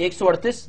138,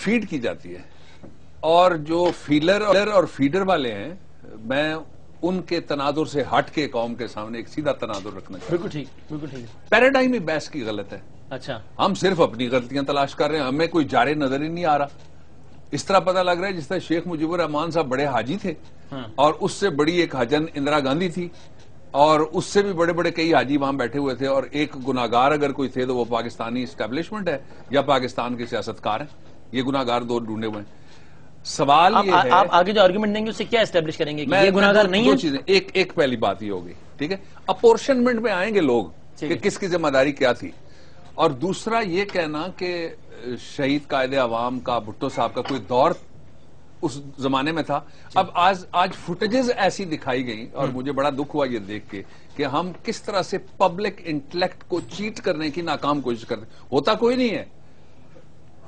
feed کی جاتی ہے، اور جو فیلر اور فیڈر والے ہیں، میں ان کے تناظر سے ہٹ کے قوم کے سامنے ایک سیدھا تناظر رکھنا چاہتا ہوں۔ بالکل ٹھیک، بالکل ٹھیک۔ پیراڈائم ہی بحث کی غلط ہے۔ اچھا، ہم صرف اپنی غلطیاں تلاش کر رہے ہیں، ہمیں کوئی جارے نظر ہی نہیں آ رہا۔ اس طرح پتہ لگ رہا ہے جس طرح شیخ مجیب الرحمان صاحب بڑے حاجی تھے، اور اس سے بڑی ایک حاجن اندرا گاندھی تھی، اور اس سے بھی بڑے بڑے کئی حاجی وہاں بیٹھے ہوئے تھے، اور ایک گناہگار اگر کوئی تھے تو وہ پاکستانی اسٹیبلشمنٹ ہے یا پاکستان کے سیاستکار ہیں۔ یہ گناہگار دو ڈھونڈے ہوئے ہیں۔ سوال یہ ہے، آپ آگے جو آرگومنٹ دیں گے اس سے کیا اسٹیبلش کریں گے کہ یہ گناہگار نہیں ہے؟ دو چیزیں، ایک پہلی بات یہ ہوگی، ٹھیک ہے، اپورشنمنٹ میں آئیں گے لوگ کہ کس کی ذمہ داری کیا تھی، اور دوسرا یہ کہنا کہ شہید قائد عوام کا، بھٹو صاحب کا کوئی دور اس زمانے میں تھا۔ اب آج فوٹیجز ایسی دکھائی گئی، اور مجھے بڑا دکھ ہوا یہ دیکھ کے کہ ہم کس طرح سے پبلک انٹلیکٹ کو چیٹ کرنے کی ناکام کوشش کرتے ہیں۔ ہوتا کوئی نہیں ہے،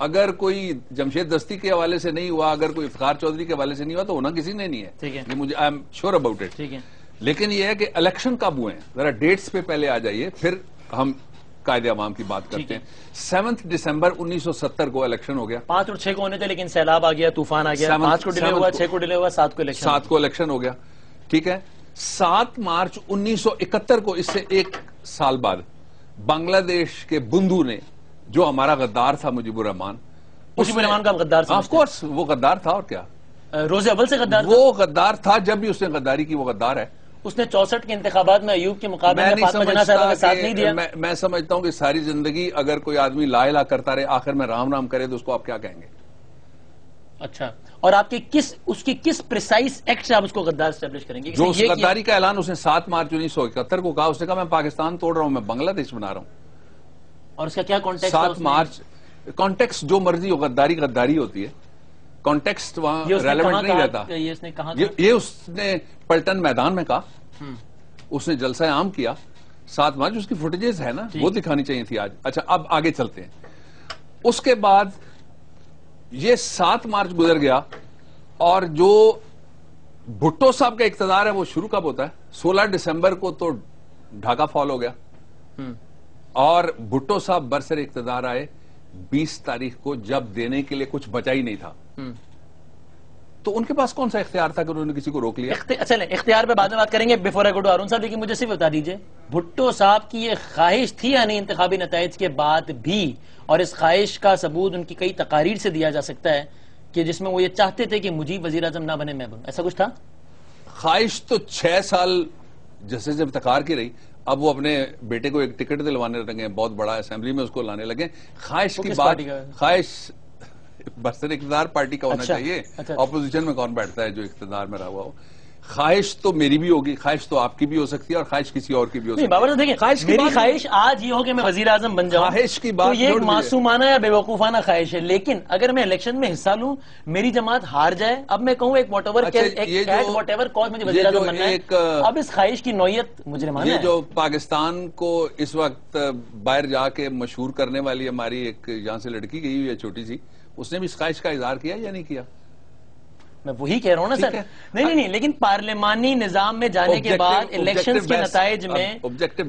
اگر کوئی جمشید دستی کے حوالے سے نہیں ہوا، اگر کوئی افتخار چودھری کے حوالے سے نہیں ہوا تو ہونا کسی نے نہیں ہے، یہ مجھے I am sure about it. لیکن یہ ہے کہ الیکشن کب ہوئے ہیں، ذرا ڈیٹس پہ پہلے آ جائیے، پھر ہم قائد عوام کی بات کرتے ہیں۔ 7 دسمبر 1970 کو الیکشن ہو گیا۔ 5 اور 6 کو ہونے تھے لیکن سیلاب آ گیا، طوفان آ گیا، 5 کو ڈیلے ہوا، 6 کو ڈیلے ہوا، 7 کو الیکشن 7 کو الیکشن ہو گیا، ٹھیک ہے۔ 7 مارچ 1971 کو، اس سے ایک سال بعد، بنگلہ دیش کے بندو نے، جو ہمارا غدار تھا مجیب الرحمان، مجیب الرحمان کا غدار آف کورس وہ غدار تھا، اور کیا، روز اول سے غدار تھا؟ وہ غدار تھا، جب بھی اس نے غداری کی وہ غدار ہے۔ اس نے 64 کے انتخابات میں ایوب کے مقابلے میں فاطمہ جناح صاحبہ کا ساتھ نہیں دیا۔ میں سمجھتا ہوں کہ ساری زندگی اگر کوئی آدمی لا الہ کرتا رہے، آخر میں رام رام کرے، تو اس کو آپ کیا کہیں گے؟ اچھا، اور آپ کے اس کی کس پریسائز ایکٹ سے آپ اس کو غدار اسٹیبلش کریں گے؟ جو اس غداری کا اعلان اس نے 7 مارچ 1971 کو کہا، اس نے کہا میں پاکستان توڑ رہا ہوں، میں بنگلہ دیش بنا رہا ہوں۔ اور اس کا کیا کانٹیکسٹ؟ 7 مارچ کانٹیکسٹ جو مرضی ہو، غداری غداری ہوتی ہے، کانٹیکسٹ وہاں ریلیونٹ نہیں رہتا۔ یہ اس نے پلٹن میدان میں کہا، اس نے جلسہ عام کیا 7 مارچ، اس کی فوٹیجز ہے نا، وہ دکھانی چاہیے تھی آج۔ اچھا، اب آگے چلتے ہیں۔ اس کے بعد یہ 7 مارچ گزر گیا، اور جو بھٹو صاحب کا اقتدار ہے وہ شروع کب ہوتا ہے؟ 16 دسمبر کو تو ڈھاکہ فال ہو گیا، اور بھٹو صاحب برسر اقتدار آئے 20 تاریخ کو، جب دینے کے لیے کچھ بچا ہی نہیں تھا۔ تو ان کے پاس کون سا اختیار تھا کہ انہوں نے کسی کو روک لیا؟ چلیں اختیار پہ بعد میں بات کریں گے، before I go to Haroon sahib, لیکن مجھے صرف بتا دیجئے بھٹو صاحب کی یہ خواہش تھی یا نہیں انتخابی نتائج کے بعد بھی، اور اس خواہش کا ثبوت ان کی کئی تقاریر سے دیا جا سکتا ہے کہ جس میں وہ یہ چاہتے تھے کہ مجیب وزیر اعظم نہ بنے، میں بنوں، ایسا کچھ تھا؟ خواہش تو 6 سال جیسے جب تقرار کی رہی، اب وہ اپنے بیٹے کو ایک ٹکٹ دلوانے لگے، بہت بڑا اسمبلی میں اس کو لانے لگے۔ خواہش کی بات، خواہش برسر اقتدار پارٹی کا ہونا چاہیے، اپوزیشن میں کون بیٹھتا ہے جو اقتدار میں رہا ہوا ہو۔ خواہش تو میری بھی ہوگی، خواہش تو آپ کی بھی ہو سکتی ہے، اور خواہش کسی اور کی بھی ہو سکتی ہے۔ بابر دیکھیں، میری خواہش آج یہ ہو کہ میں وزیر اعظم بن جاؤں، خواہش کی بات تو یہ ایک معصومانہ یا بے وقوفانہ خواہش ہے، لیکن اگر میں الیکشن میں حصہ لوں، میری جماعت ہار جائے، اب میں کہوں ایک واٹ ایور کاز مجھے وزیر اعظم بننا ہے، اب اس خواہش کی نوعیت مجرمانہ ہے۔ یہ جو پاکستان کو اس وقت باہر جا کے مشہور کرنے والی ہماری ایک یہاں سے لڑکی گئی ہوئی ہے چھوٹی سی، اس نے بھی اس خواہش کا اظہار کیا یا نہیں کیا؟ میں وہی کہہ رہا ہوں نا سر، نہیں، لیکن پارلیمانی نظام میں جانے کے بعد الیکشنز کے نتائج میں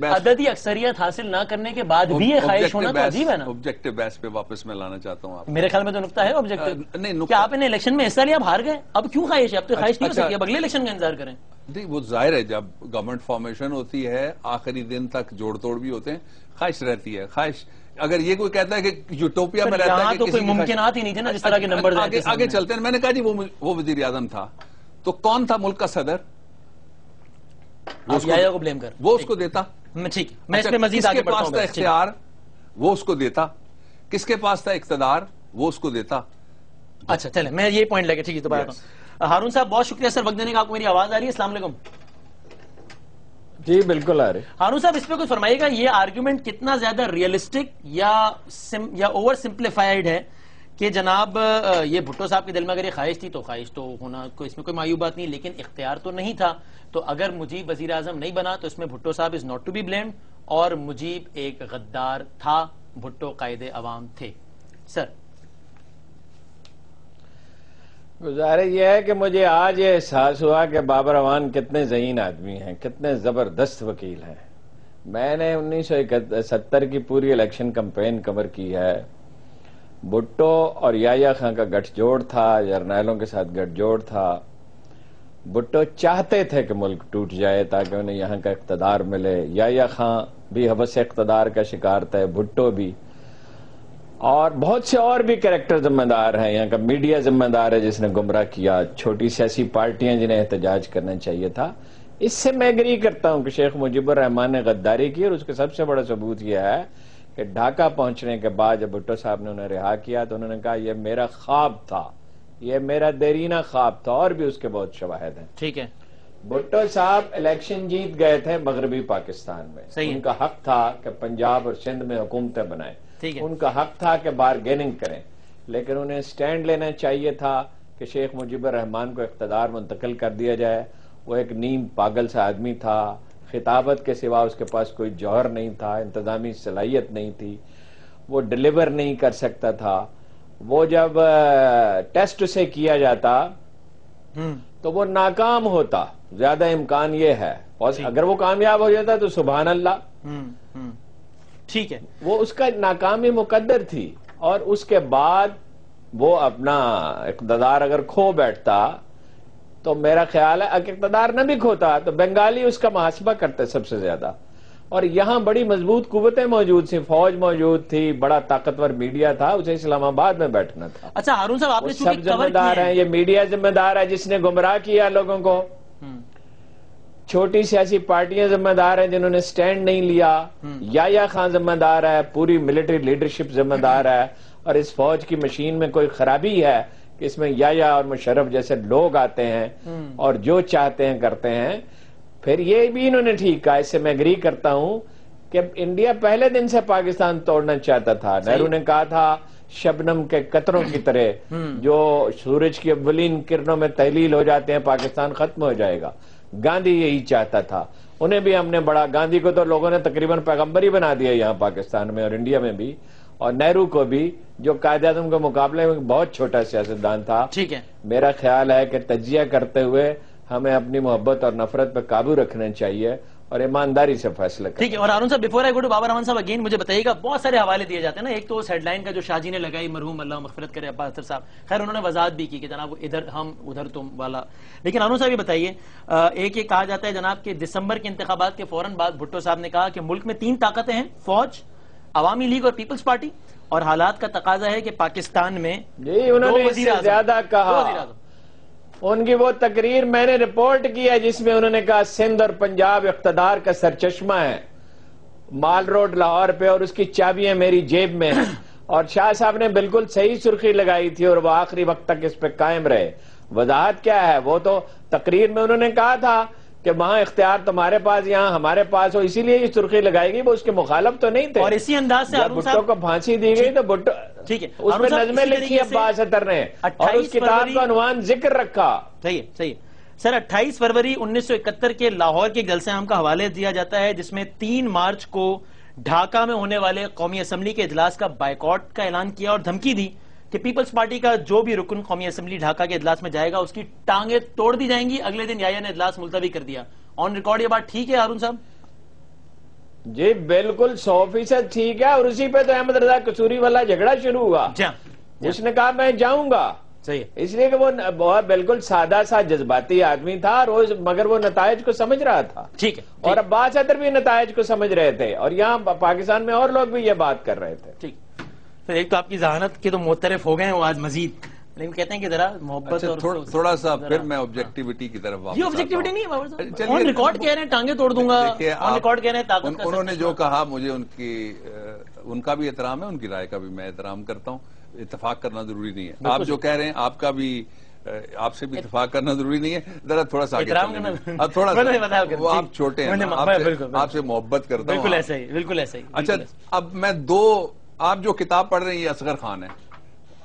عددی اکثریت حاصل نہ کرنے کے بعد بھی یہ خواہش ہونا تو عجیب ہے نا۔ آبجیکٹو بیس پہ واپس میں لانا چاہتا ہوں آپ، میرے خیال میں تو نقطہ ہے آبجیکٹو، نہیں کہ آپ نے الیکشن میں حصہ لیا، اب ہار گئے، اب کیوں خواہش ہے؟ اب تو خواہش نہیں ہو سکتی، اب اگلے الیکشن کا انتظار کریں۔ نہیں، وہ ظاہر ہے جب گورنمنٹ فارمیشن ہوتی ہے، آخری دن تک جوڑ توڑ بھی ہوتے ہیں، خواہش رہتی ہے۔ خواہش اگر یہ کوئی کہتا ہے کہ یوٹوپیا میں رہتا ہے، تو کوئی ممکنات ہی نہیں تھے نا جس طرح کے نمبر آگے چلتے ہیں۔ میں نے کہا جی وہ وزیر اعظم تھا، تو کون تھا ملک کا صدر؟ کو بلیم کر وہ اس کو دیتا، ٹھیک، میں اس میں مزید آگے بڑھتا ہوں۔ کس کے پاس تھا اختیار؟ وہ اس کو دیتا۔ کس کے پاس تھا اقتدار؟ وہ اس کو دیتا۔ اچھا چلیں، میں یہ پوائنٹ لے کے ٹھیک ہے، تو بات ہوں۔ ہارون صاحب بہت شکریہ سر وقت دینے کا، آپ کو میری آواز آ رہی ہے؟ السلام علیکم۔ جی بالکل آ رہے۔ ہارون صاحب اس پہ کچھ فرمائیے گا، یہ آرگیومنٹ کتنا زیادہ ریئلسٹک یا اوور سمپلیفائڈ ہے کہ جناب یہ بھٹو صاحب کے دل میں اگر یہ خواہش تھی تو خواہش تو ہونا، اس میں کوئی معیوب بات نہیں، لیکن اختیار تو نہیں تھا، تو اگر مجیب وزیر اعظم نہیں بنا تو اس میں Bhutto sahib is not to be blamed, اور مجیب ایک غدار تھا، بھٹو قائد عوام تھے۔ سر گزارش یہ ہے کہ مجھے آج یہ احساس ہوا کہ بابر امان کتنے ذہین آدمی ہیں، کتنے زبردست وکیل ہیں۔ میں نے 1971 کی پوری الیکشن کمپین کور کی ہے، بھٹو اور یحییٰ خان کا گٹھ جوڑ تھا، جرنیلوں کے ساتھ گٹھ جوڑ تھا. بھٹو چاہتے تھے کہ ملک ٹوٹ جائے تاکہ انہیں یہاں کا اقتدار ملے. یحییٰ خان بھی حوث اقتدار کا شکار تھے، بھٹو بھی، اور بہت سے اور بھی کریکٹر ذمہ دار ہیں. یہاں کا میڈیا ذمہ دار ہے جس نے گمراہ کیا، چھوٹی سیاسی پارٹیاں جنہیں احتجاج کرنا چاہیے تھا. اس سے میں ایگری کرتا ہوں کہ شیخ مجیب الرحمان نے غداری کی، اور اس کا سب سے بڑا ثبوت یہ ہے کہ ڈھاکہ پہنچنے کے بعد جب بھٹو صاحب نے انہیں رہا کیا تو انہوں نے کہا یہ میرا خواب تھا، یہ میرا دیرینہ خواب تھا، اور بھی اس کے بہت شواہد ہیں. ٹھیک ہے. بھٹو صاحب الیکشن جیت گئے تھے مغربی پاکستان میں، ان کا حق تھا کہ پنجاب اور سندھ میں حکومتیں بنائیں، ان کا حق تھا کہ بارگیننگ کریں، لیکن انہیں سٹینڈ لینا چاہیے تھا کہ شیخ مجیب الرحمان کو اقتدار منتقل کر دیا جائے. وہ ایک نیم پاگل سا آدمی تھا، خطابت کے سوا اس کے پاس کوئی جوہر نہیں تھا، انتظامی صلاحیت نہیں تھی، وہ ڈیلیور نہیں کر سکتا تھا. وہ جب ٹیسٹ سے کیا جاتا تو وہ ناکام ہوتا، زیادہ امکان یہ ہے، اور اگر وہ کامیاب ہو جاتا تو سبحان اللہ. ٹھیک ہے. وہ اس کا ناکامی مقدر تھی، اور اس کے بعد وہ اپنا اقتدار اگر کھو بیٹھتا تو میرا خیال ہے اگر اقتدار نہ بھی کھوتا تو بنگالی اس کا محاسبہ کرتے سب سے زیادہ. اور یہاں بڑی مضبوط قوتیں موجود تھیں، فوج موجود تھی، بڑا طاقتور میڈیا تھا، اسے اسلام آباد میں بیٹھنا تھا. اچھا ہارون صاحب، آپ نے سب ذمہ دار ہیں، یہ میڈیا ذمہ دار ہے جس نے گمراہ کیا لوگوں کو، چھوٹی سیاسی پارٹیاں ذمہ دار ہیں جنہوں نے سٹینڈ نہیں لیا، یحییٰ خان ذمہ دار ہے، پوری ملٹری لیڈرشپ ذمہ دار ہے، اور اس فوج کی مشین میں کوئی خرابی ہے کہ اس میں یحییٰ اور مشرف جیسے لوگ آتے ہیں اور جو چاہتے ہیں کرتے ہیں. پھر یہ بھی انہوں نے ٹھیک کہا، اس سے میں ایگری کرتا ہوں کہ انڈیا پہلے دن سے پاکستان توڑنا چاہتا تھا. نہرو نے کہا تھا شبنم کے قطروں کی طرح جو سورج کی اولین کرنوں میں تحلیل ہو جاتے ہیں پاکستان ختم ہو جائے گا. گاندھی یہی چاہتا تھا، انہیں بھی ہم نے بڑا، گاندھی کو تو لوگوں نے تقریباً پیغمبر ہی بنا دیا یہاں پاکستان میں اور انڈیا میں بھی، اور نہرو کو بھی جو قائد اعظم کے مقابلے میں بہت چھوٹا سیاستدان تھا. ٹھیک ہے. میرا خیال ہے کہ تجزیہ کرتے ہوئے ہمیں اپنی محبت اور نفرت پہ قابو رکھنا چاہیے اور ایمانداری سے فیصلہ کرنا. ٹھیک ہے. اور ہارون صاحب، before I go to Babar Rehman صاحب اگین، مجھے بتائیے گا، بہت سارے حوالے دیے جاتے ہیں نا. ایک تو اس ہیڈ لائن کا جو شاہ جی نے لگائی، مرحوم اللہ مغفرت کرے عباس اختر صاحب، خیر انہوں نے وضاحت بھی کی کہ جناب وہ ادھر ہم ادھر تم والا. لیکن ہارون صاحب یہ بتائیے، ایک یہ کہا جاتا ہے جناب کہ دسمبر کے انتخابات کے فوراً بعد بھٹو صاحب نے کہا کہ ملک میں 3 طاقتیں ہیں، فوج، عوامی لیگ اور پیپلز پارٹی، اور حالات کا تقاضا ہے کہ پاکستان میں جی انہوں نے اس سے زیادہ کہا. ان کی وہ تقریر میں نے رپورٹ کی ہے جس میں انہوں نے کہا سندھ اور پنجاب اقتدار کا سرچشمہ ہے، مال روڈ لاہور پہ، اور اس کی چابیاں میری جیب میں ہیں. اور شاہ صاحب نے بالکل صحیح سرخی لگائی تھی اور وہ آخری وقت تک اس پہ قائم رہے. وضاحت کیا ہے؟ وہ تو تقریر میں انہوں نے کہا تھا کہ وہاں اختیار تمہارے پاس، یہاں ہمارے پاس ہو، اسی لیے یہ سرخی لگائی گئی. وہ اس کے مخالف تو نہیں تھے. اور اسی انداز سے بھٹو کو پھانسی دی گئی تو بھٹو، ٹھیک ہے، اس میں نظمیں لکھی عباس اختر نے اور اس کتاب کا عنوان ذکر رکھا. صحیح ہے، صحیح ہے سر. 28 فروری 1971 کے لاہور کے جلسہ عام کا حوالہ دیا جاتا ہے جس میں 3 مارچ کو ڈھاکہ میں ہونے والے قومی اسمبلی کے اجلاس کا بائیکاٹ کا اعلان کیا اور دھمکی دی کہ پیپلز پارٹی کا جو بھی رکن قومی اسمبلی ڈھاکہ کے اجلاس میں جائے گا اس کی ٹانگیں توڑ دی جائیں گی. اگلے دن یحییٰ نے اجلاس ملتوی کر دیا. آن ریکارڈ یہ بات ٹھیک ہے ہارون صاحب؟ جی بالکل 100% ٹھیک ہے. اور اسی پہ تو احمد رضا قصوری والا جھگڑا شروع ہوا. اس نے کہا میں جاؤں گا، صحیح، اس لیے کہ وہ بالکل سادہ سا جذباتی آدمی تھا، مگر وہ نتائج کو سمجھ رہا تھا. ٹھیک ہے. اور عباس اختر بھی نتائج کو سمجھ رہے تھے، اور یہاں پاکستان میں اور لوگ بھی یہ بات کر رہے تھے. ٹھیک. پھر ایک تو آپ کی ذہانت کے تو معترف ہو گئے ہیں وہ آج مزید، لیکن کہتے ہیں کہ ذرا محبت اور تھوڑا سا پھر میں آبجیکٹیویٹی کی طرف واپس. یہ آبجیکٹیویٹی نہیں ہے، آن ریکارڈ کہہ رہے ہیں ٹانگیں توڑ دوں گا، آن ریکارڈ کہہ رہے ہیں طاقت کا. انہوں نے جو کہا مجھے ان کا بھی احترام ہے، ان کی رائے کا بھی میں احترام کرتا ہوں. اتفاق کرنا ضروری نہیں ہے. آپ جو کہہ رہے ہیں آپ کا بھی، آپ سے بھی اتفاق کرنا ضروری نہیں ہے. ذرا تھوڑا سا اب تھوڑا سا وہ آپ چھوٹے ہیں، آپ سے محبت کرتا ہوں. بالکل ایسا ہی، بالکل ایسا ہی. اچھا اب میں آپ جو کتاب پڑھ رہے ہیں یہ اصغر خان ہے،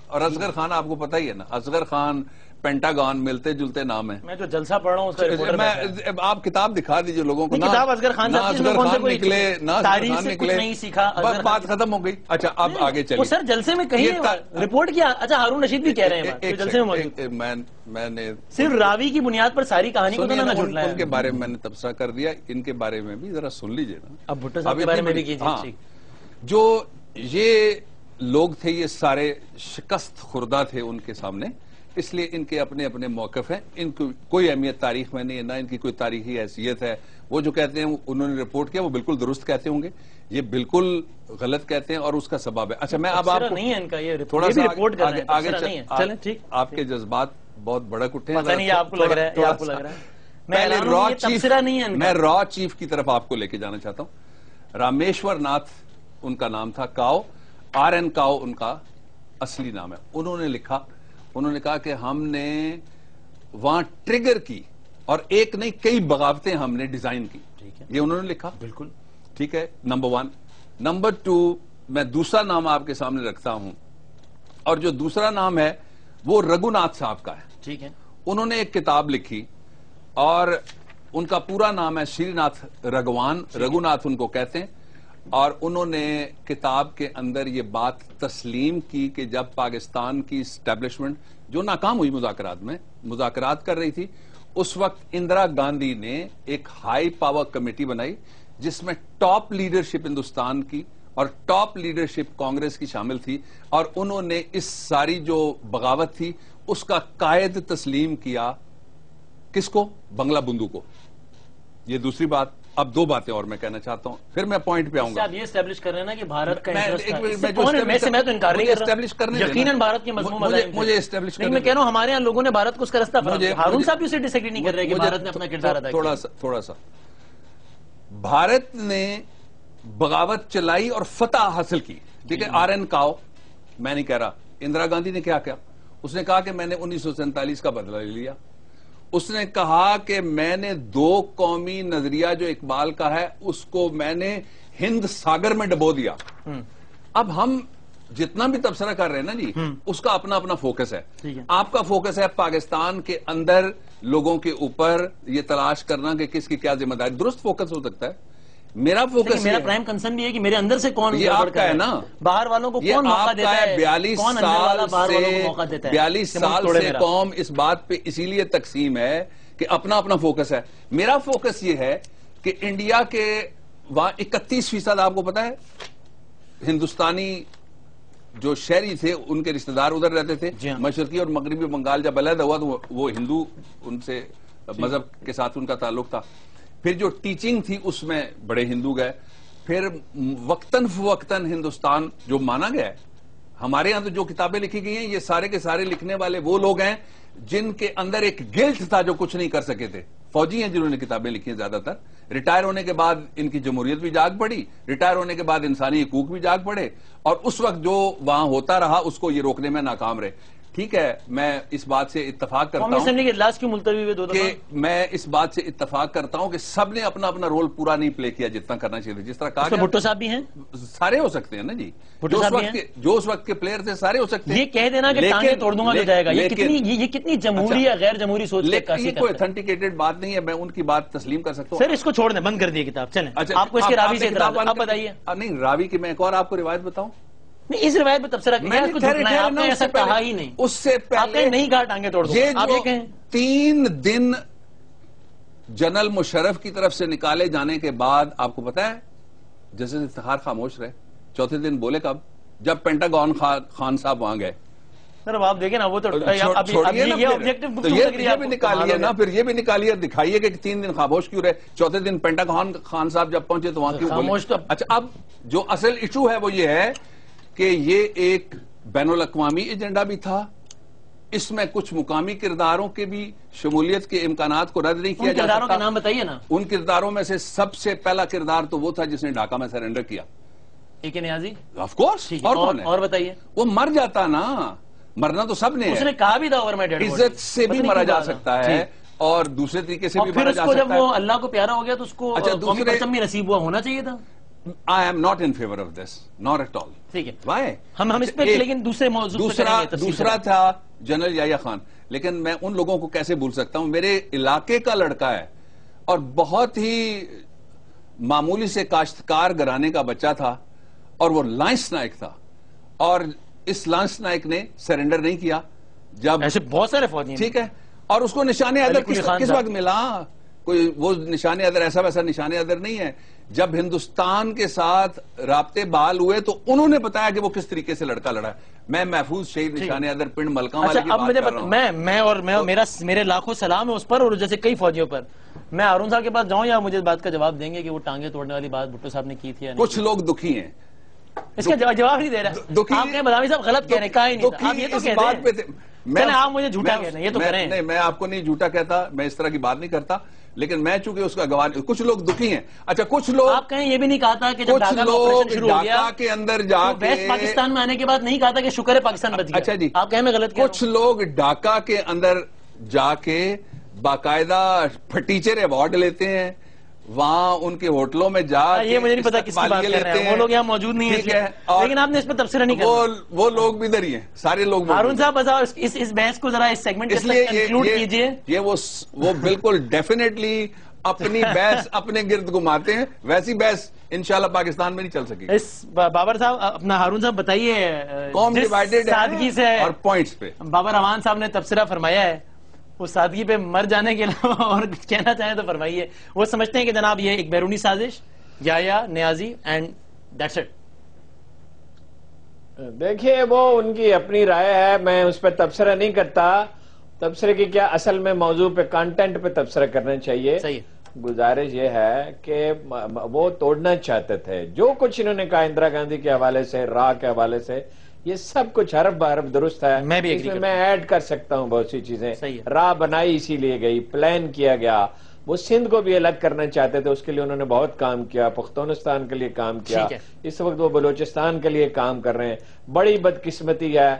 اور اصغر خان آپ کو پتہ ہی ہے نا، اصغر خان پینٹاگون ملتے جلتے نام ہے. میں جو جلسہ پڑھ رہا ہوں اس کا رپورٹر میں آپ کتاب دکھا دیجئے لوگوں کو. کتاب اصغر خان نہ اصغر خان نکلے، نہ تاریخ سے کچھ نہیں سیکھا، بات ختم ہو گئی. اچھا اب آگے چلیے. وہ سر جلسے میں کہیں رپورٹ کیا. اچھا ہارون رشید بھی کہہ رہے ہیں جلسے میں موجود، میں نے صرف راوی کی بنیاد پر ساری کہانی کو تو نہ جھٹلایا. ان کے بارے میں نے تبصرہ کر دیا، ان کے بارے میں بھی ذرا سن لیجئے نا. اب بھٹو صاحب کے بارے میں بھی کیجئے. جو یہ لوگ تھے یہ سارے شکست خوردہ تھے ان کے سامنے، اس لیے ان کے اپنے اپنے موقف ہیں، ان کو کوئی اہمیت تاریخ میں نہیں ہے، نہ ان کی کوئی تاریخی حیثیت ہے۔ وہ جو کہتے ہیں انہوں نے رپورٹ کیا وہ بالکل درست کہتے ہوں گے، یہ بالکل غلط کہتے ہیں اور اس کا سبب ہے۔ اچھا میں اب آپ کو نہیں ہے ان کا یہ تھوڑا سا آگے چلیں، ٹھیک آپ کے جذبات بہت بڑک اٹھے ہیں، پتہ نہیں آپ کو لگ رہا ہے، آپ کو لگ رہا ہے پہلے میں را چیف کی طرف آپ کو لے کے جانا چاہتا ہوں۔ رامیشور ناتھ ان کا نام تھا، کاؤ، آر این کاؤ ان کا اصلی نام ہے۔ انہوں نے لکھا، انہوں نے کہا کہ ہم نے وہاں ٹریگر کی اور ایک نہیں کئی بغاوتیں ہم نے ڈیزائن کی، یہ انہوں نے لکھا، بالکل ٹھیک ہے، نمبر 1۔ نمبر 2 میں دوسرا نام آپ کے سامنے رکھتا ہوں، اور جو دوسرا نام ہے وہ رگھوناتھ صاحب کا ہے، ٹھیک ہے۔ انہوں نے ایک کتاب لکھی اور ان کا پورا نام ہے شری ناتھ رگھوان، رگھوناتھ ان کو کہتے ہیں، اور انہوں نے کتاب کے اندر یہ بات تسلیم کی کہ جب پاکستان کی اسٹیبلشمنٹ جو ناکام ہوئی مذاکرات میں، مذاکرات کر رہی تھی، اس وقت اندرا گاندھی نے ایک ہائی پاور کمیٹی بنائی جس میں ٹاپ لیڈرشپ ہندوستان کی اور ٹاپ لیڈرشپ کانگریس کی شامل تھی، اور انہوں نے اس ساری جو بغاوت تھی اس کا قائد تسلیم کیا کس کو؟ بنگلہ بندو کو۔ یہ دوسری بات۔ اب 2 باتیں اور میں کہنا چاہتا ہوں، پھر میں پوائنٹ پہ آؤں گا۔ آپ یہ اسٹیبلش کر رہے ہیں نا کہ بھارت کا میں تو انکار نہیں کر رہا، یقیناً بھارت کے مضمون مجھے اسٹیبلش کرنے میں کہہ رہا ہوں ہمارے یہاں لوگوں نے بھارت کو اس کا رستہ فراہم کیا۔ ہارون صاحب بھی اسے ڈس ایگری نہیں کر رہے کہ بھارت نے اپنا کردار ادا کیا۔ تھوڑا سا بھارت نے بغاوت چلائی اور فتح حاصل کی، ٹھیک ہے۔ آر این کاؤ، میں نہیں کہہ رہا، اندرا گاندھی نے کیا کیا؟ اس نے کہا کہ میں نے 1947 کا بدلہ لے لیا۔ اس نے کہا کہ میں نے 2 قومی نظریہ جو اقبال کا ہے اس کو میں نے ہند ساگر میں ڈبو دیا۔ اب ہم جتنا بھی تبصرہ کر رہے ہیں نا جی، اس کا اپنا اپنا فوکس ہے۔ آپ کا فوکس ہے پاکستان کے اندر لوگوں کے اوپر یہ تلاش کرنا کہ کس کی کیا ذمہ داری، درست فوکس ہو سکتا ہے۔ میرا فوکس، میرا پرائم کنسرن بھی ہے کہ میرے اندر سے کون یہ آپ کا ہے نا، باہر والوں کو کون موقع دیتا ہے، 42 سال سے قوم اس بات پہ اسی لیے تقسیم ہے کہ اپنا اپنا فوکس ہے۔ میرا فوکس یہ ہے کہ انڈیا کے وہاں 31% آپ کو پتا ہے ہندوستانی جو شہری تھے ان کے رشتہ دار ادھر رہتے تھے۔ مشرقی اور مغربی بنگال جب علیحدہ ہوا تو وہ ہندو، ان سے مذہب کے ساتھ ان کا تعلق تھا۔ پھر جو ٹیچنگ تھی اس میں بڑے ہندو گئے، پھر وقتاً فوقتاً ہندوستان جو مانا گیا ہے، ہمارے ہاں تو جو کتابیں لکھی گئی ہیں یہ سارے کے سارے لکھنے والے وہ لوگ ہیں جن کے اندر ایک گلٹ تھا جو کچھ نہیں کر سکے تھے۔ فوجی ہیں جنہوں نے کتابیں لکھی ہیں زیادہ تر، ریٹائر ہونے کے بعد ان کی جمہوریت بھی جاگ پڑی، ریٹائر ہونے کے بعد انسانی حقوق بھی جاگ پڑے، اور اس وقت جو وہاں ہوتا رہا اس کو یہ روکنے میں ناکام رہے۔ ٹھیک ہے، میں اس بات سے اتفاق کرتا ہوں اسمبلی کے اجلاس کیوں ملتوی ہوئے 2 دفعہ، کہ میں اس بات سے اتفاق کرتا ہوں کہ سب نے اپنا اپنا رول پورا نہیں پلے کیا جتنا کرنا چاہیے، جس طرح کہا بھٹو صاحب بھی ہیں، سارے ہو سکتے ہیں نا جی، جو اس وقت کے پلیئر تھے سارے ہو سکتے ہیں۔ یہ کہہ دینا کہ ٹانگیں توڑ دوں گا تو جائے گا، یہ کتنی جمہوری یا غیر جمہوری سوچ کی عکاسی یہ کوئی اتھینٹیکیٹڈ بات نہیں ہے، میں ان کی بات تسلیم کر سکتا ہوں۔ سر اس کو چھوڑ دیں، بند کر دیے کتاب، چلیں آپ کو اس کے راوی سے اعتراض، آپ بتائیے۔ نہیں، راوی کی میں ایک اور آپ کو روایت بتاؤں، نہیں اس روایت پہ تبصرہ کیا، اس کو جھٹنا ہے، آپ نے ایسا کہا ہی نہیں، اس سے آپ نے نہیں کہا ٹانگیں توڑ دوں گا، آپ یہ کہیں 3 دن جنرل مشرف کی طرف سے نکالے جانے کے بعد آپ کو پتا ہے جسٹس افتخار خاموش رہے، 4تھے دن بولے کب؟ جب پینٹاگون خان صاحب وہاں گئے۔ سر اب دیکھیں نا، وہ تو یہ بھی نکالیے نا، پھر یہ بھی نکالیے، دکھائیے کہ 3 دن خاموش کیوں رہے، 4تھے دن پینٹاگون خان صاحب جب پہنچے تو وہاں کیوں بولے؟ اچھا، اب جو اصل ایشو ہے وہ یہ ہے کہ یہ ایک بین الاقوامی ایجنڈا بھی تھا، اس میں کچھ مقامی کرداروں کے بھی شمولیت کے امکانات کو رد نہیں کیا جا سکتا۔ کرداروں کے نام بتائیے نا۔ ان کرداروں میں سے سب سے پہلا کردار تو وہ تھا جس نے ڈھاکہ میں سرنڈر کیا، اے کے نیازی، آف کورس۔ اور کون ہے؟ اور بتائیے۔ وہ مر جاتا نا، مرنا تو سب نے، اس نے کہا بھی تھا اوور مائی ڈیڈ باڈی، عزت سے بھی مرا جا سکتا ہے اور دوسرے طریقے سے بھی مرا جا سکتا ہے۔ پھر اس کو جب وہ اللہ کو پیارا ہو گیا تو اس کو قومی پرچم بھی نصیب ہوا ہونا چاہیے تھا۔ I am not in favor of this, not at all. ٹھیک ہے، Why? ہم اس پہ لیکن دوسرے موضوع دوسرا تھا جنرل یحییٰ خان، لیکن میں ان لوگوں کو کیسے بھول سکتا ہوں، میرے علاقے کا لڑکا ہے اور بہت ہی معمولی سے کاشتکار گھرانے کا بچہ تھا، اور وہ لانس نائک تھا، اور اس لانس نائک نے سرنڈر نہیں کیا۔ جب ایسے بہت سارے فوجی ہیں، ٹھیک ہے، اور اس کو نشان عدل کس وقت ملا؟ کوئی وہ نشان ادر ایسا ویسا نشان ادر نہیں ہے. جب ہندوستان کے ساتھ رابطے بحال ہوئے تو انہوں نے بتایا کہ وہ کس طریقے سے لڑکا لڑا ہے. میں محفوظ شہید نشان ادر پنڈ ملکاں والے کی اب بات مجھے کر رہا ہوں. میرے لاکھوں سلام ہے اس پر اور جیسے کئی فوجیوں پر. میں ہارون صاحب کے پاس جاؤں یا مجھے اس بات کا جواب دیں گے کہ وہ ٹانگیں توڑنے والی بات بھٹو صاحب نے کی تھی یا نہیں؟ کچھ لوگ دکھی ہیں. اس کا جواب نہیں دے رہا. آپ کہیں بدامی صاحب غلط کہہ رہے ہیں, کہا ہی نہیں تھا. آپ یہ تو کہتے ہیں. آپ مجھے جھوٹا کہہ رہے ہیں, یہ تو کریں. نہیں, میں آپ کو نہیں جھوٹا کہتا, میں اس طرح کی بات نہیں کرتا, لیکن میں چونکہ اس کا گواہ, کچھ لوگ دکھی ہیں. اچھا کچھ لوگ, آپ کہیں یہ بھی نہیں کہا تھا کہ جب ڈھاکہ آپریشن شروع ہو گیا کے اندر جا کے ویسٹ پاکستان میں آنے کے بعد نہیں کہا تھا کہ شکر ہے پاکستان بچ گیا. اچھا جی, آپ کہیں میں غلط کہہ رہا ہوں. کچھ لوگ ڈھاکہ کے اندر جا کے باقاعدہ ٹیچر ایوارڈ لیتے ہیں, وہاں ان کے ہوٹلوں میں جا یہ مجھے نہیں پتا کس کی بات کر رہے ہیں, وہ لوگ یہاں موجود نہیں ہیں, لیکن آپ نے اس پر تبصرہ نہیں کرنا. وہ لوگ بھی ادھر ہی ہیں, سارے لوگ. ہارون صاحب اس بحث کو ذرا اس سیگمنٹ کے ساتھ کنکلوڈ کیجئے. یہ وہ بالکل ڈیفینیٹلی اپنی بحث اپنے گرد گھماتے ہیں, ویسی بحث انشاءاللہ پاکستان میں نہیں چل سکے. بابر صاحب اپنا, ہارون صاحب بتائیے, قوم ڈیوائیڈڈ سادگی سے اور پوائنٹس پہ بابر امان صاحب نے تبصرہ فرمایا ہے, اس سادگی پہ مر جانے کے علاوہ اور کچھ کہنا چاہیں تو فرمائیے. وہ سمجھتے ہیں کہ جناب یہ ایک بیرونی سازش, یا نیازی اینڈ دیٹس اٹ. دیکھیے وہ ان کی اپنی رائے ہے, میں اس پہ تبصرہ نہیں کرتا. تبصرے کی کیا, اصل میں موضوع پہ کانٹینٹ پہ تبصرہ کرنا چاہیے. صحیح. گزارش یہ ہے کہ وہ توڑنا چاہتے تھے جو کچھ انہوں نے کہا اندرا گاندھی کے حوالے سے, راہ کے حوالے سے, یہ سب کچھ حرف بحرف درست ہے. اس میں میں ایڈ کر سکتا ہوں بہت سی چیزیں. راہ بنائی اسی لیے گئی, پلان کیا گیا. وہ سندھ کو بھی الگ کرنا چاہتے تھے, اس کے لیے انہوں نے بہت کام کیا, پختونستان کے لیے کام کیا. اس وقت وہ بلوچستان کے لیے کام کر رہے ہیں. بڑی بدقسمتی ہے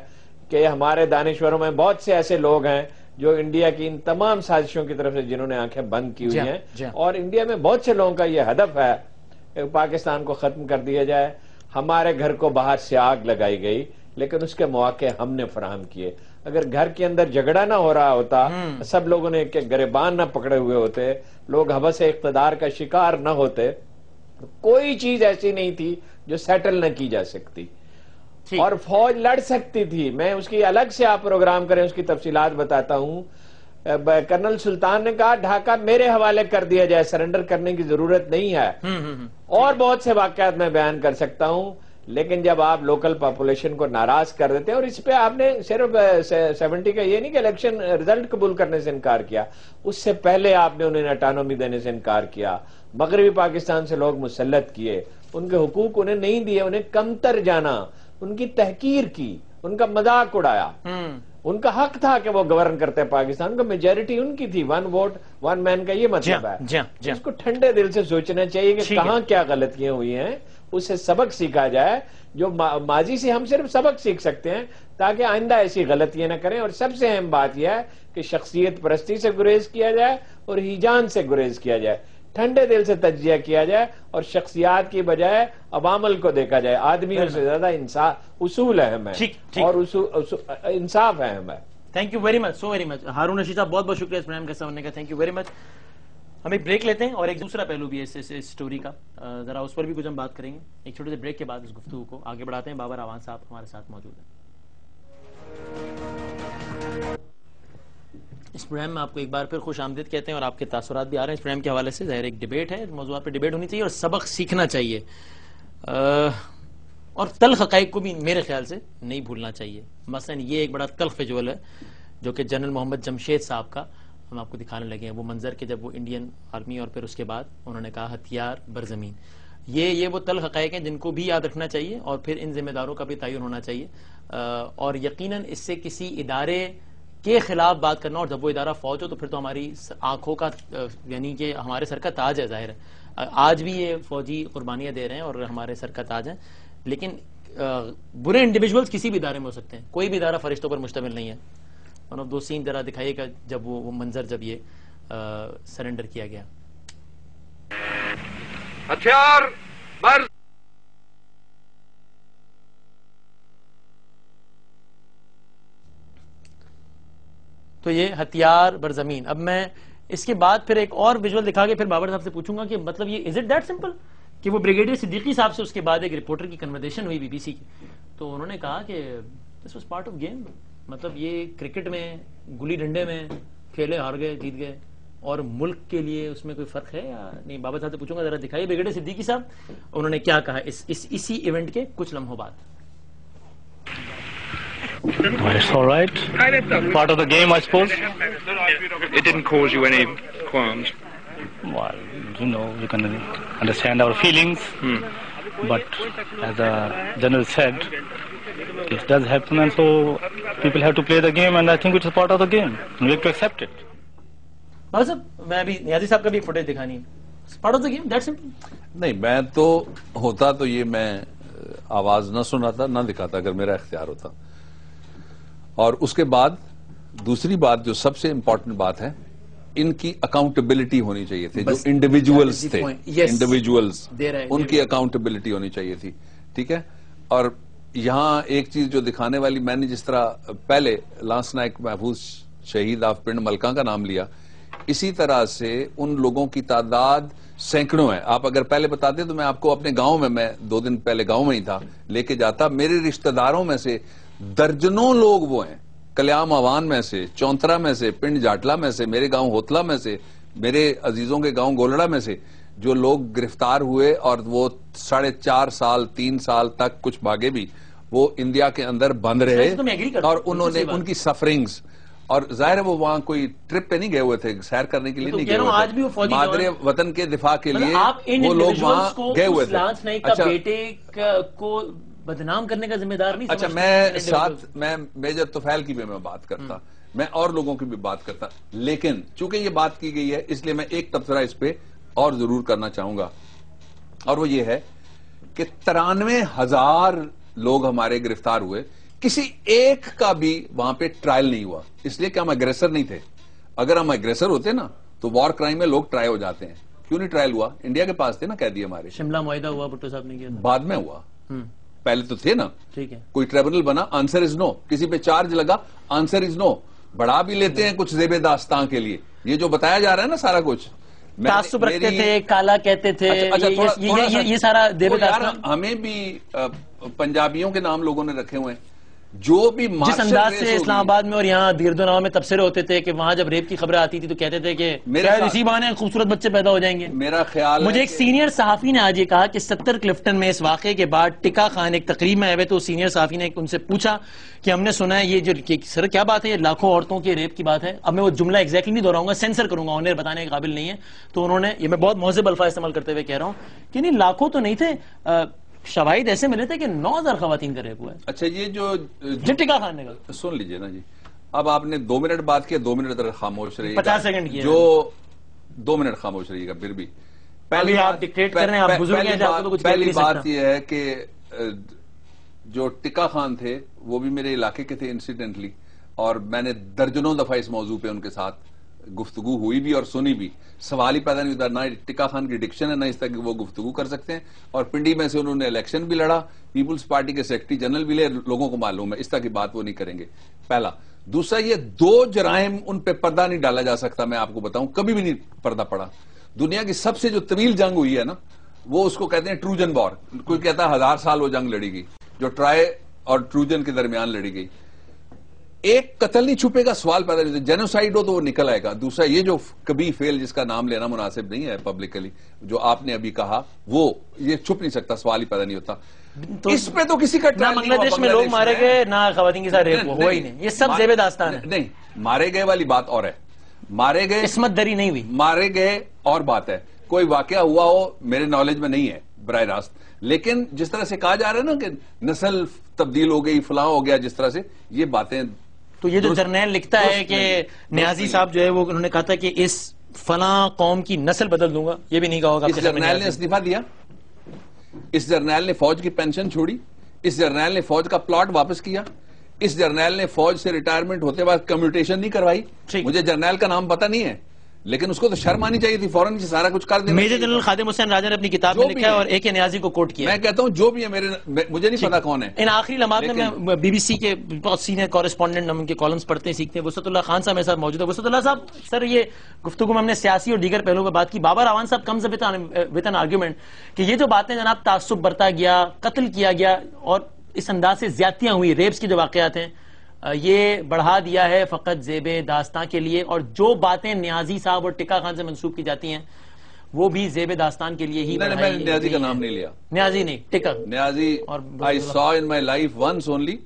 کہ ہمارے دانشوروں میں بہت سے ایسے لوگ ہیں جو انڈیا کی ان تمام سازشوں کی طرف سے جنہوں نے آنکھیں بند کی ہوئی ہیں, اور انڈیا میں بہت سے لوگوں کا یہ ہدف ہے کہ پاکستان کو ختم کر دیا جائے. ہمارے گھر کو باہر سے آگ لگائی گئی, لیکن اس کے مواقع ہم نے فراہم کیے. اگر گھر کے اندر جھگڑا نہ ہو رہا ہوتا, سب لوگوں نے گریبان نہ پکڑے ہوئے ہوتے, لوگ ہوس اقتدار کا شکار نہ ہوتے, کوئی چیز ایسی نہیں تھی جو سیٹل نہ کی جا سکتی, اور فوج لڑ سکتی تھی. میں اس کی الگ سے آپ پروگرام کریں, اس کی تفصیلات بتاتا ہوں. کرنل سلطان نے کہا ڈھاکہ میرے حوالے کر دیا جائے, سرنڈر کرنے کی ضرورت نہیں ہے. اور بہت سے واقعات میں بیان کر سکتا ہوں, لیکن جب آپ لوکل پاپولیشن کو ناراض کر دیتے ہیں, اور اس پہ آپ نے صرف 70 کا یہ نہیں کہ الیکشن رزلٹ قبول کرنے سے انکار کیا, اس سے پہلے آپ نے انہیں اٹانومی دینے سے انکار کیا. مغربی پاکستان سے لوگ مسلط کیے, ان کے حقوق انہیں نہیں دیے, انہیں کمتر جانا, ان کی تحقیر کی, ان کا مذاق اڑایا. ان کا حق تھا کہ وہ گورن کرتے پاکستان کو, میجورٹی ان کی تھی. 1 ووٹ 1 مین کا یہ مطلب ہے. اس کو ٹھنڈے دل سے سوچنا چاہیے کہ کہاں کیا غلطیاں ہوئی ہیں, اسے سبق سیکھا جائے. جو ماضی سے ہم صرف سبق سیکھ سکتے ہیں تاکہ آئندہ ایسی غلطیاں نہ کریں. اور سب سے اہم بات یہ ہے کہ شخصیت پرستی سے گریز کیا جائے اور ہیجان سے گریز کیا جائے, ٹھنڈے دل سے تجزیہ کیا جائے, اور شخصیات کی بجائے عوامل کو دیکھا جائے. آدمیوں سے زیادہ اصول اہم ہے اور انصاف اہم ہے. Thank you very much, so very much. Haroon Rashid sahib بہت بہت شکریہ اس پروگرام کے ساتھ ہونے کا. تھینک یو ویری مچ. ہم ایک بریک لیتے ہیں اور ایک دوسرا پہلو بھی ہے اس اسٹوری کا, ذرا اس پر بھی کچھ ہم بات کریں گے. ایک چھوٹے سے بریک کے بعد اس گفتگو کو آگے بڑھاتے ہیں. بابر اعوان صاحب ہمارے ساتھ موجود ہیں. اس پروگرام میں آپ کو ایک بار پھر خوش آمدید کہتے ہیں, اور آپ کے تاثرات بھی آ رہے ہیں اس پروگرام کے حوالے سے. ظاہر ایک ڈیبیٹ ہے, موضوعات پہ ڈیبیٹ ہونی چاہیے اور سبق سیکھنا چاہیے, اور تلخ حقائق کو بھی میرے خیال سے نہیں بھولنا چاہیے. مثلا یہ ایک بڑا تلخ ویژول ہے جو کہ جنرل محمد جمشید صاحب کا ہم آپ کو دکھانے لگے ہیں. وہ منظر کے جب وہ انڈین آرمی اور پھر اس کے بعد انہوں نے کہا ہتھیار برزمین. یہ وہ تلخ حقائق ہیں جن کو بھی یاد رکھنا چاہیے, اور پھر ان ذمہ داروں کا بھی تعین ہونا چاہیے. اور یقیناً اس سے کسی ادارے کے خلاف بات کرنا, اور جب وہ ادارہ فوج ہو تو پھر تو ہماری آنکھوں کا, یعنی کہ ہمارے سر کا تاج ہے. ظاہر ہے آج بھی یہ فوجی قربانیاں دے رہے ہیں اور ہمارے سر کا تاج ہیں, لیکن برے انڈیویجولز کسی بھی ادارے میں ہو سکتے ہیں, کوئی بھی ادارہ فرشتوں پر مشتمل نہیں ہے. ون آف دو سین ذرا دکھائیے گا جب وہ منظر جب یہ سرنڈر کیا گیا. ہتھیار بر تو یہ ہتھیار بر زمین. اب میں اس کے بعد پھر ایک اور ویژول دکھا کے پھر بابر صاحب سے پوچھوں گا کہ مطلب یہ از اٹ دیٹ سمپل کہ وہ بریگیڈیئر صدیقی صاحب سے اس کے بعد ایک رپورٹر کی کنورسیشن ہوئی بی بی سی کی, تو انہوں نے کہا کہ this was part of game. مطلب یہ کرکٹ میں گلی ڈنڈے میں کھیلے ہار گئے جیت گئے, اور ملک کے لیے اس میں کوئی فرق ہے یا نہیں؟ بابا صاحب سے پوچھوں گا، ذرا دکھائیے بریگیڈیئر صدیقی صاحب انہوں نے کیا کہا اسی ایونٹ کے کچھ لمحوں بعد. It's all right. Part of the game, I suppose. It didn't cause you any qualms? Well, you can understand our feelings. But as the general said, it does happen, and so people have to play the game, and I think it's a part of the game. We have to accept it. بابا صاحب میں ابھی نیازی صاحب کا بھی footage دکھانی ہے. Part of the game, that simple. نہیں، میں تو ہوتا تو یہ میں آواز نہ سناتا نہ دکھاتا اگر میرا اختیار ہوتا. اور اس کے بعد دوسری بات جو سب سے امپورٹنٹ بات ہے، ان کی اکاؤنٹیبلٹی ہونی چاہیے تھی. جو انڈیویجولز تھے، انڈیویجولز، ان کی اکاؤنٹیبلٹی ہونی چاہیے تھی. ٹھیک ہے. اور یہاں ایک چیز جو دکھانے والی، میں نے جس طرح پہلے لانس نائک محفوظ شہید آف پنڈ ملکہ کا نام لیا، اسی طرح سے ان لوگوں کی تعداد سینکڑوں ہے. آپ اگر پہلے بتاتے تو میں آپ کو اپنے گاؤں میں 2 دن پہلے گاؤں میں ہی تھا، لے کے جاتا. میرے رشتہ داروں میں سے درجنوں لوگ وہ ہیں، کلیام آوان میں سے، چونترا میں سے، پنڈ جاٹلا میں سے، میرے گاؤں ہوتلا میں سے، میرے عزیزوں کے گاؤں گولڑا میں سے، جو لوگ گرفتار ہوئے اور وہ 4.5 سال 3 سال تک، کچھ بھاگے بھی، وہ انڈیا کے اندر بند رہے. اور انہوں نے ان کی سفرنگز، اور ظاہر ہے وہ وہاں کوئی ٹرپ پہ نہیں گئے ہوئے تھے، سیر کرنے کے لیے نہیں گئے ہوئے تھے، مادر وطن کے دفاع کے لیے وہ لوگ وہاں گئے ہوئے تھے. لانس نائک کا بیٹے کو بدنام کرنے کا ذمہ دار نہیں. اچھا، میں میجر طفیل کی بھی میں بات کرتا، میں اور لوگوں کی بھی بات کرتا، لیکن چونکہ یہ بات کی گئی ہے اس لیے میں ایک تبصرہ اس پہ اور ضرور کرنا چاہوں گا، اور وہ یہ ہے کہ 93,000 لوگ ہمارے گرفتار ہوئے، کسی ایک کا بھی وہاں پہ ٹرائل نہیں ہوا، اس لیے کہ ہم اگریسر نہیں تھے. اگر ہم اگریسر ہوتے نا تو وار کرائم میں لوگ ٹرائی ہو جاتے ہیں. کیوں نہیں ٹرائل ہوا؟ انڈیا کے پاس تھے نا قیدی ہمارے. شملہ معاہدہ ہوا، بھٹو صاحب نے کیا، بعد میں ہوا، پہلے تو تھے نا. ٹھیک ہے، کوئی ٹریبونل بنا، آنسر از نو. کسی پہ چارج لگا، آنسر از نو. بڑھا بھی لیتے ہیں کچھ زیب داستان کے لیے. یہ جو بتایا جا رہا ہے نا سارا کچھ، تعصب رکھتے تھے، کالا کہتے تھے، یہ سارا زیب داستان. ہمیں بھی پنجابیوں کے نام لوگوں نے رکھے ہوئے ہیں. جو بھی جس انداز سے اسلام آباد میں اور یہاں دیردوناوا میں تبصرے ہوتے تھے کہ وہاں جب ریپ کی خبریں آتی تھی تو کہتے تھے کہ شاید اسی بہانے خوبصورت بچے پیدا ہو جائیں گے. میرا خیال مجھے ایک سینئر صحافی نے آج یہ کہا کہ 70 کلفٹن میں اس واقعے کے بعد ٹکا خان ایک تقریب میں آئے ہوئے تو سینئر صحافی نے ان سے پوچھا کہ ہم نے سنا ہے یہ جو سر کیا بات ہے، یہ لاکھوں عورتوں کے ریپ کی بات ہے. اب میں وہ جملہ ایگزیکٹلی نہیں دہراؤں گا، سینسر کروں گا، انہیں بتانے کے قابل نہیں ہے. تو انہوں نے، یہ میں بہت مہذب الفاظ استعمال کرتے ہوئے کہہ رہا ہوں کہ نہیں لاکھوں تو نہیں تھے، شواہد ایسے ملے تھے کہ 9,000 خواتین کا ریپ ہوا ہے. اچھا، یہ جو ٹکا خان نے کہا، سن لیجئے نا جی. اب آپ نے 2 منٹ بات کیا، 2 منٹ ادھر خاموش رہیے گا. 50 سیکنڈ کیا، جو 2 منٹ خاموش رہیے گا. پھر بھی پہلی بات یہ ہے کہ جو ٹکا خان تھے وہ بھی میرے علاقے کے تھے انسیڈنٹلی، اور میں نے درجنوں دفعہ اس موضوع پہ ان کے ساتھ گفتگو ہوئی بھی اور سنی بھی. سوال ہی پیدا نہیں ہوتا، نہ ٹکا خان کی ڈکشن ہے نہ اس طرح کہ وہ گفتگو کر سکتے ہیں. اور پنڈی میں سے انہوں نے الیکشن بھی لڑا، پیپلز پارٹی کے سیکرٹری جنرل بھی لے، لوگوں کو معلوم ہے. اس طرح کی بات وہ نہیں کریں گے. پہلا. دوسرا، یہ 2 جرائم ان پہ پردہ نہیں ڈالا جا سکتا. میں آپ کو بتاؤں کبھی بھی نہیں پردہ پڑا. دنیا کی سب سے جو طویل جنگ ہوئی ہے نا، وہ اس کو کہتے ہیں ٹروجن وار. کوئی کہتا ہے 1000 سال وہ جنگ لڑی گئی، جو ٹرائے اور ٹروجن کے درمیان لڑی گئی. ایک قتل نہیں چھپے گا، سوال پیدا نہیں ہوتا. جینوسائیڈ ہو تو وہ نکل آئے گا. دوسرا، یہ جو کبھی فیل جس کا نام لینا مناسب نہیں ہے پبلکلی، جو آپ نے ابھی کہا، وہ یہ چھپ نہیں سکتا، سوال ہی پیدا نہیں ہوتا. اس پہ تو کسی کا نہ بنگلہ دیش میں لوگ مارے گئے، نہ خواتین کے ساتھ ریپ ہوا ہی نہیں. یہ سب زیب داستان ہے. نہیں، مارے گئے والی بات اور ہے، مارے گئے، عصمت دری نہیں ہوئی. مارے گئے اور بات ہے. کوئی واقعہ ہوا ہو میرے نالج میں نہیں ہے براہ راست، لیکن جس طرح سے کہا جا رہا ہے نا کہ نسل تبدیل ہو گئی، فلاں ہو گیا، جس طرح سے یہ باتیں. تو یہ جو جرنیل لکھتا ہے کہ نیازی صاحب جو ہے وہ انہوں نے کہا تھا کہ اس فلاں قوم کی نسل بدل دوں گا، یہ بھی نہیں کہا ہوگا. اس جرنیل نے استعفیٰ دیا، اس جرنیل نے فوج کی پینشن چھوڑی، اس جرنیل نے فوج کا پلاٹ واپس کیا، اس جرنیل نے فوج سے ریٹائرمنٹ ہوتے بعد کمیوٹیشن نہیں کروائی. مجھے جرنیل کا نام پتا نہیں ہے، لیکن اس کو تو شرم آنی چاہیے تھی، فوراً سارا کچھ کر دیا. میجر جنرل خادم حسین راجہ نے اپنی کتاب میں لکھا ہے اور اے کے نیازی کو کوٹ کیا. میں کہتا ہوں جو بھی ہے، مجھے نہیں پتا کون ہے. ان آخری لمحات میں بی بی سی کے بہت سینئر کورسپونڈنٹ، ہم ان کے کالمز پڑھتے ہیں، سیکھتے ہیں. وسعت اللہ خان صاحب میرے ساتھ موجود ہے. وسعت اللہ صاحب، سر یہ گفتگو میں ہم نے سیاسی اور دیگر پہلوؤں پہ بات کی. بابر اعوان صاحب کمز وتھ این آرگیومنٹ کہ یہ جو باتیں جناب تعصب برتا گیا، قتل کیا گیا اور اس انداز سے زیادتیاں ہوئی، ریپس کے جو واقعات ہیں، یہ بڑھا دیا ہے فقط زیب داستان کے لیے، اور جو باتیں نیازی صاحب اور ٹکا خان سے منسوب کی جاتی ہیں وہ بھی زیب داستان کے لیے ہی میں نے نیازی کا نام نہیں لیا. نیازی نہیں، ٹکا. نیازی I saw in my life once only.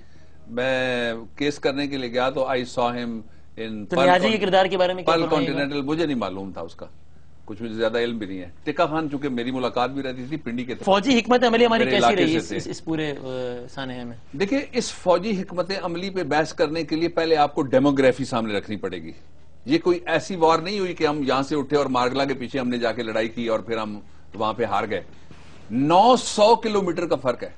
میں کیس کرنے کے لیے گیا تو I saw him in تو نیازی کے کردار کے بارے میں کیا پل فرمائیے گا؟ کانٹیننٹل. مجھے نہیں معلوم تھا اس کا، کچھ مجھے زیادہ علم بھی نہیں ہے. ٹکا خان چونکہ میری ملاقات بھی رہتی تھی پنڈی کے فوجی حکمت عملی ہماری میرے کیسی علاقے رہی سے اس پورے سانحے میں؟ دیکھیں اس فوجی حکمت عملی پہ بحث کرنے کے لیے پہلے آپ کو ڈیموگرافی سامنے رکھنی پڑے گی. یہ کوئی ایسی وار نہیں ہوئی کہ ہم یہاں سے اٹھے اور مارگلا کے پیچھے ہم نے جا کے لڑائی کی اور پھر ہم وہاں پہ ہار گئے. 900 کلومیٹر کا فرق ہے.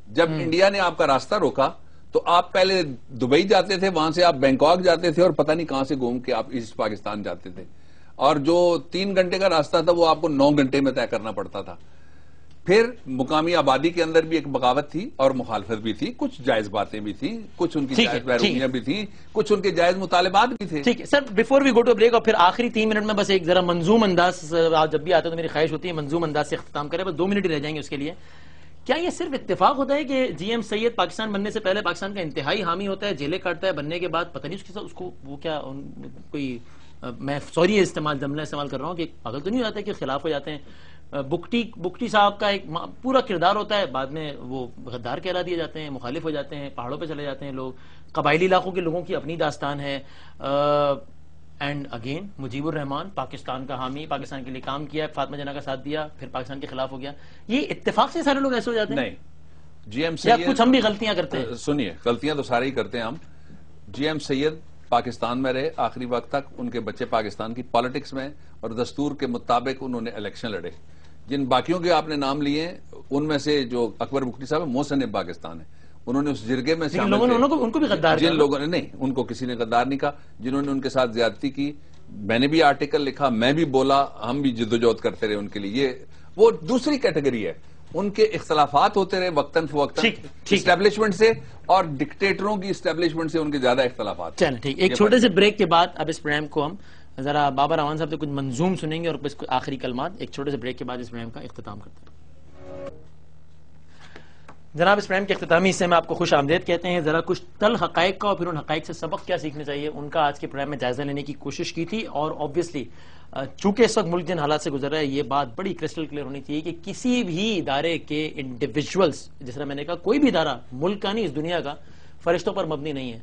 جب انڈیا نے آپ کا راستہ روکا تو آپ پہلے دبئی جاتے تھے، وہاں سے آپ بینکاک جاتے تھے اور پتہ نہیں کہاں سے گھوم کے آپ ایسٹ پاکستان جاتے تھے، اور جو 3 گھنٹے کا راستہ تھا وہ آپ کو 9 گھنٹے میں طے کرنا پڑتا تھا. پھر مقامی آبادی کے اندر بھی ایک بغاوت تھی اور مخالفت بھی تھی، کچھ جائز باتیں بھی تھیں، کچھ ان کی جائز بیرونیاں بھی تھیں، کچھ ان کے جائز مطالبات بھی تھے. ٹھیک ہے sir, before we go to break, اور پھر آخری 3 منٹ میں بس ایک ذرا منظوم انداز، آپ جب بھی آتے تو میری خواہش ہوتی ہے منظوم انداز سے اختتام کریں، بس 2 منٹ ہی رہ جائیں گے اس کے لیے. کیا یہ صرف اتفاق ہوتا ہے کہ جی ایم سید پاکستان بننے سے پہلے پاکستان کا انتہائی حامی ہوتا ہے، جیلیں کاٹتا ہے، بننے کے بعد پتہ نہیں اس کے ساتھ اس کو وہ کیا کوئی، میں سوری جملہ استعمال کر رہا ہوں کہ پاگل تو نہیں ہو جاتا ہے کہ خلاف ہو جاتے ہیں. بگٹی صاحب کا ایک پورا کردار ہوتا ہے، بعد میں وہ غدار کہلا دیے جاتے ہیں، مخالف ہو جاتے ہیں، پہاڑوں پہ چلے جاتے ہیں لوگ. قبائلی علاقوں کے لوگوں کی اپنی داستان ہے. اینڈ اگین مجیب الرحمان پاکستان کا حامی، پاکستان کے لیے کام کیا، فاطمہ جناح کا ساتھ دیا، پھر پاکستان کے خلاف ہو گیا. یہ اتفاق سے سارے لوگ ایسے ہو جاتے ہیں؟ نہیں، جی ایم یا سید کچھ ہم بھی غلطیاں کرتے ہیں؟ سنیے، غلطیاں تو سارے ہی کرتے ہیں ہم. جی ایم سید پاکستان میں رہے آخری وقت تک، ان کے بچے پاکستان کی پالیٹکس میں، اور دستور کے مطابق انہوں نے الیکشن لڑے. جن باقیوں کے آپ نے نام لیے ان میں سے جو اکبر بگٹی صاحب محسن پاکستان ہے، انہوں نے اس جرگے میں شامل لوگوں نے ان کو بھی غدار جن لوگوں نے، نہیں ان کو کسی نے غدار نہیں کہا، جنہوں نے ان کے ساتھ زیادتی کی. میں نے بھی آرٹیکل لکھا، میں بھی بولا، ہم بھی جدوجہد کرتے رہے ان کے لیے. یہ وہ دوسری کیٹیگری ہے. ان کے اختلافات ہوتے رہے وقتاً فوقتاً اسٹیبلشمنٹ سے، اور ڈکٹیٹروں کی اسٹیبلشمنٹ سے ان کے زیادہ اختلافات. چلیں ٹھیک، ایک چھوٹے سے بریک کے بعد اب اس پروگرام کو ہم ذرا بابا روان صاحب سے کچھ منظوم سنیں گے اور اس آخری کلمات. ایک چھوٹے سے بریک کے بعد اس پروگرام کا اختتام کرتے ہیں. جناب اس پروگرام کے اختتامی حصے میں آپ کو خوش آمدید کہتے ہیں. ذرا کچھ تل حقائق کا اور پھر ان حقائق سے سبق کیا سیکھنا چاہیے ان کا آج کے پروگرام میں جائزہ لینے کی کوشش کی تھی. اور آبویسلی چونکہ اس وقت ملک جن حالات سے گزر رہا ہے، یہ بات بڑی کرسٹل کلیئر ہونی چاہیے کہ کسی بھی ادارے کے انڈیویجولز، جس طرح میں نے کہا کوئی بھی ادارہ ملک کا نہیں اس دنیا کا فرشتوں پر مبنی نہیں ہے،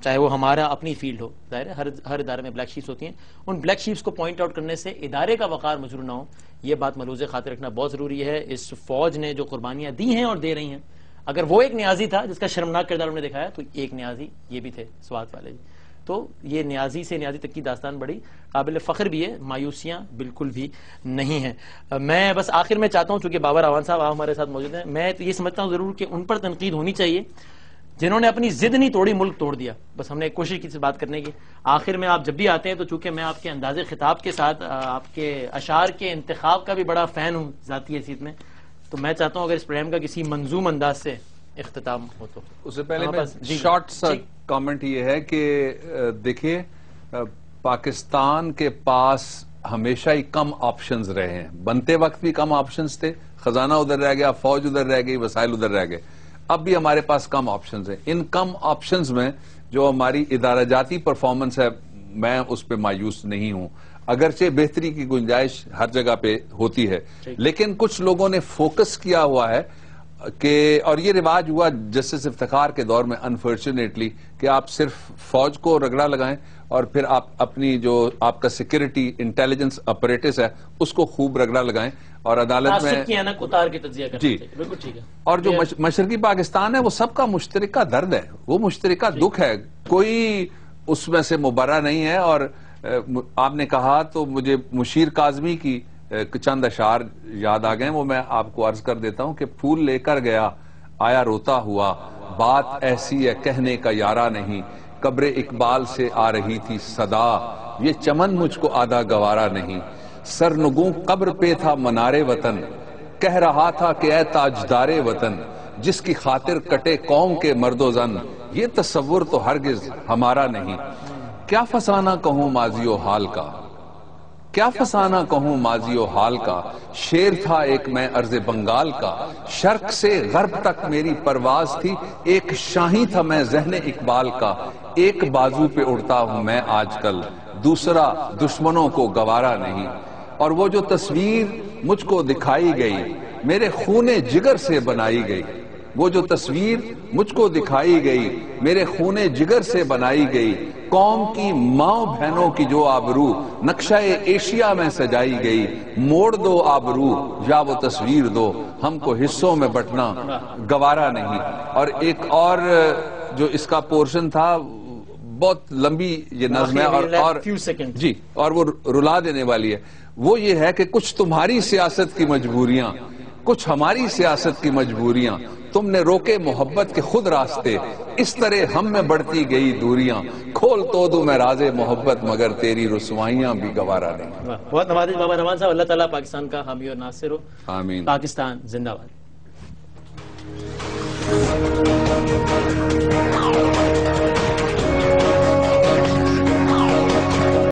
چاہے وہ ہمارا اپنی فیلڈ ہو. ظاہر ہے ہر ادارے میں بلیک شیپس ہوتی ہیں. ان بلیک شیپس کو پوائنٹ آؤٹ کرنے سے ادارے کا وقار مجروح نہ ہو، یہ بات ملحوظ خاطر رکھنا بہت ضروری ہے. اس فوج نے جو قربانیاں دی ہیں اور دے رہی ہیں، اگر وہ ایک نیازی تھا جس کا شرمناک کردار انہوں نے دکھایا، تو ایک نیازی یہ بھی تھے سوات والے جی. تو یہ نیازی سے نیازی تک کی داستان بڑی قابل فخر بھی ہے، مایوسیاں بالکل بھی نہیں ہیں. میں بس آخر میں چاہتا ہوں، چونکہ بابا روان صاحب آپ ہمارے ساتھ موجود ہیں، میں تو یہ سمجھتا ہوں ضرور کہ ان پر تنقید ہونی چاہیے جنہوں نے اپنی ضد نہیں توڑی، ملک توڑ دیا. بس ہم نے کوشش کی سے بات کرنے کی. آخر میں آپ جب بھی آتے ہیں تو چونکہ میں آپ کے انداز خطاب کے ساتھ آپ کے اشعار کے انتخاب کا بھی بڑا فین ہوں ذاتی حیثیت میں، تو میں چاہتا ہوں اگر اس پروگرام کا کسی منظوم انداز سے اختتام ہو تو. اس سے پہلے میں شارٹ سا کامنٹ یہ ہے کہ دیکھیے پاکستان کے پاس ہمیشہ ہی کم آپشنز رہے ہیں. بنتے وقت بھی کم آپشنز تھے، خزانہ ادھر رہ گیا، فوج ادھر رہ گئی، وسائل ادھر رہ گئے. اب بھی ہمارے پاس کم آپشنز ہیں. ان کم آپشنز میں جو ہماری ادارہ جاتی پرفارمنس ہے، میں اس پہ مایوس نہیں ہوں. اگرچہ بہتری کی گنجائش ہر جگہ پہ ہوتی ہے، لیکن کچھ لوگوں نے فوکس کیا ہوا ہے کہ، اور یہ رواج ہوا جسٹس افتخار کے دور میں انفارچونیٹلی، کہ آپ صرف فوج کو رگڑا لگائیں اور پھر آپ اپنی جو آپ کا سیکورٹی انٹیلیجنس اپریٹس ہے اس کو خوب رگڑا لگائیں اور عدالت میں اتار کے تجزیہ کرنا چاہیے. بالکل ٹھیک ہے. اور جو مشرقی پاکستان ہے وہ سب کا مشترکہ درد ہے، وہ مشترکہ دکھ ہے، کوئی اس میں سے مبرہ نہیں ہے. اور آپ نے کہا تو مجھے مشیر کاظمی کی چند اشعار یاد آ گئے، وہ میں آپ کو عرض کر دیتا ہوں کہ پھول لے کر گیا آیا روتا ہوا، بات ایسی ہے کہنے کا یارہ نہیں، قبر اقبال سے آ رہی تھی صدا، یہ چمن مجھ کو آدھا گوارا نہیں، سرنگوں قبر پہ تھا منار وطن، کہہ رہا تھا کہ اے تاجدار وطن، جس کی خاطر کٹے قوم کے مرد و زن، یہ تصور تو ہرگز ہمارا نہیں، کیا فسانہ کہوں ماضی و حال کا، کیا فسانہ کہوں ماضی و حال کا، شیر تھا ایک میں ارض بنگال کا، شرق سے غرب تک میری پرواز تھی، ایک شاہی تھا میں ذہن اقبال کا، ایک بازو پہ اڑتا ہوں میں آج کل، دوسرا دشمنوں کو گوارا نہیں۔ اور وہ جو تصویر مجھ کو دکھائی گئی میرے خون جگر سے بنائی گئی، وہ جو تصویر مجھ کو دکھائی گئی میرے خون جگر سے بنائی گئی، قوم کی ماں بہنوں کی جو آبرو نقشہ ایشیا میں سجائی گئی، موڑ دو آبرو یا وہ تصویر دو، ہم کو حصوں میں بٹنا گوارا نہیں۔ اور ایک اور جو اس کا پورشن تھا، بہت لمبی یہ نظم ہے اور جی اور وہ رلا دینے والی ہے، وہ یہ ہے کہ کچھ تمہاری سیاست کی مجبوریاں، کچھ ہماری سیاست کی مجبوریاں، تم نے روکے محبت کے خود راستے، اس طرح ہم میں بڑھتی گئی دوریاں، کھول تو دوں میں راز محبت مگر تیری رسوائیاں بھی گوارا نہیں۔ بہت نوازش بابا رحمان صاحب، اللہ تعالیٰ پاکستان کا حامی اور ناصر ہو۔ آمین۔ پاکستان زندہ باد۔